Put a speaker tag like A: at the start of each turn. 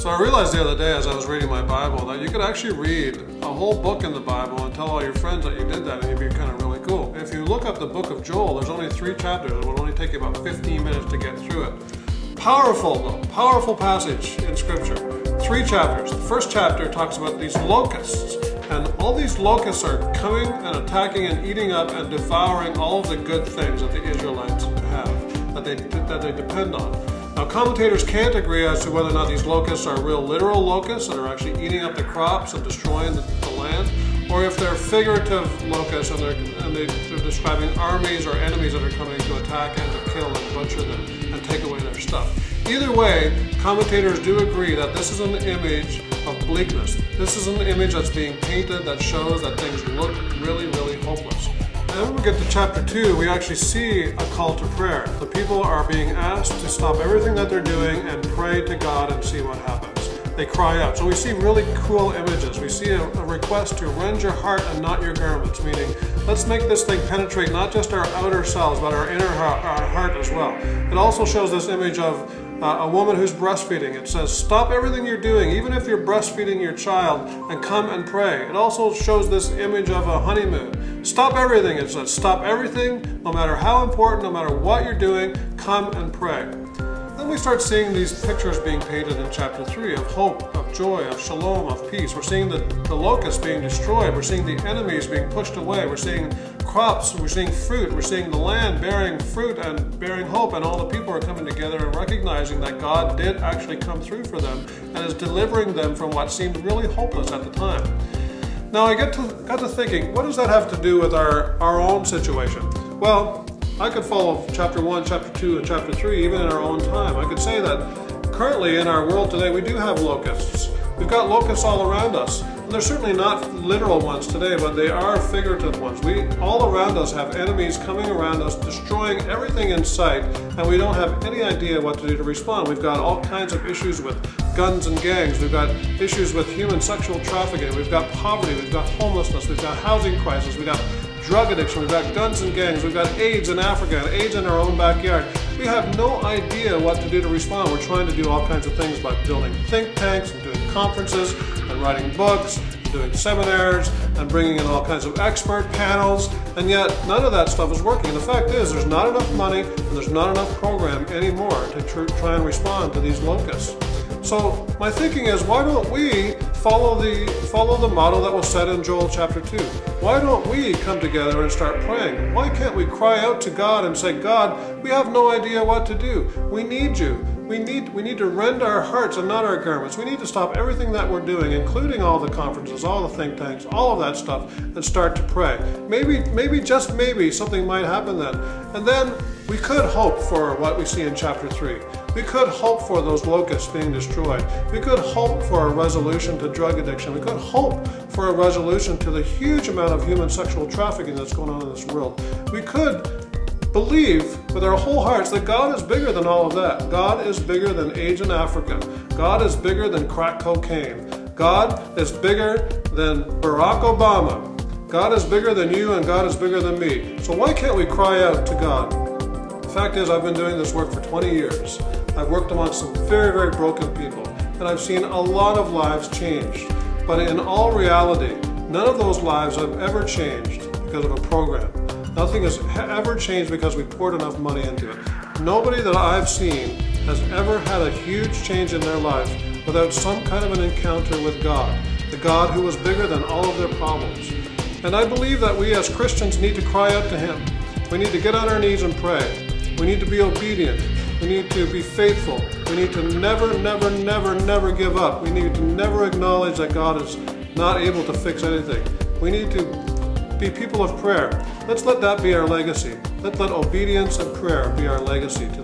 A: So I realized the other day as I was reading my Bible that you could actually read a whole book in the Bible and tell all your friends that you did that, and it'd be kind of really cool. If you look up the book of Joel, there's only 3 chapters. It will only take you about 15 minutes to get through it. Powerful though, powerful passage in Scripture. 3 chapters. The first chapter talks about these locusts, and all these locusts are coming and attacking and eating up and devouring all of the good things that the Israelites have, that they depend on. Now, commentators can't agree as to whether or not these locusts are real literal locusts that are actually eating up the crops and destroying the land, or if they're figurative locusts and they're describing armies or enemies that are coming to attack and to kill and butcher them and take away their stuff. Either way, commentators do agree that this is an image of bleakness. This is an image that's being painted that shows that things look really, really hopeless. And when we get to chapter 2, we actually see a call to prayer. The people are being asked to stop everything that they're doing and pray to God and see what happens. They cry out. So we see really cool images. We see a request to rend your heart and not your garments, meaning let's make this thing penetrate not just our outer selves, but our inner heart as well. It also shows this image of a woman who's breastfeeding. It says, stop everything you're doing, even if you're breastfeeding your child, and come and pray. It also shows this image of a honeymoon. Stop everything. It says, stop everything, no matter how important, no matter what you're doing, come and pray. Then we start seeing these pictures being painted in chapter 3 of hope, of joy, of shalom, of peace. We're seeing the locusts being destroyed. We're seeing the enemies being pushed away. We're seeing crops, we're seeing fruit, we're seeing the land bearing fruit and bearing hope, and all the people are coming together and recognizing that God did actually come through for them and is delivering them from what seemed really hopeless at the time. Now I got to thinking, what does that have to do with our own situation? Well, I could follow chapter 1, chapter 2, and chapter 3 even in our own time. I could say that currently in our world today we do have locusts. We've got locusts all around us. And they're certainly not literal ones today, but they are figurative ones. All around us have enemies coming around us, destroying everything in sight, and we don't have any idea what to do to respond. We've got all kinds of issues with guns and gangs. We've got issues with human sexual trafficking. We've got poverty. We've got homelessness. We've got housing crisis. We've got drug addiction. We've got guns and gangs. We've got AIDS in Africa and AIDS in our own backyard. We have no idea what to do to respond. We're trying to do all kinds of things by building think tanks and doing conferences and writing books, and doing seminars and bringing in all kinds of expert panels, and yet none of that stuff is working. And the fact is there's not enough money and there's not enough program anymore to try and respond to these locusts. So my thinking is, why don't we follow the model that was set in Joel chapter 2? Why don't we come together and start praying? Why can't we cry out to God and say, God, we have no idea what to do. We need you. We need to rend our hearts and not our garments. We need to stop everything that we're doing, including all the conferences, all the think tanks, all of that stuff, and start to pray. Maybe, just maybe, something might happen then. And then we could hope for what we see in chapter 3. We could hope for those locusts being destroyed. We could hope for a resolution to drug addiction. We could hope for a resolution to the huge amount of human sexual trafficking that's going on in this world. We could believe with our whole hearts that God is bigger than all of that. God is bigger than AIDS in Africa. God is bigger than crack cocaine. God is bigger than Barack Obama. God is bigger than you, and God is bigger than me. So why can't we cry out to God? The fact is, I've been doing this work for 20 years. I've worked amongst some very, very broken people, and I've seen a lot of lives changed. But in all reality, none of those lives have ever changed because of a program. Nothing has ever changed because we poured enough money into it. Nobody that I've seen has ever had a huge change in their life without some kind of an encounter with God, the God who was bigger than all of their problems. And I believe that we as Christians need to cry out to Him. We need to get on our knees and pray. We need to be obedient. We need to be faithful. We need to never, never, never, never give up. We need to never acknowledge that God is not able to fix anything. We need to be people of prayer. Let's let that be our legacy. Let obedience and prayer be our legacy to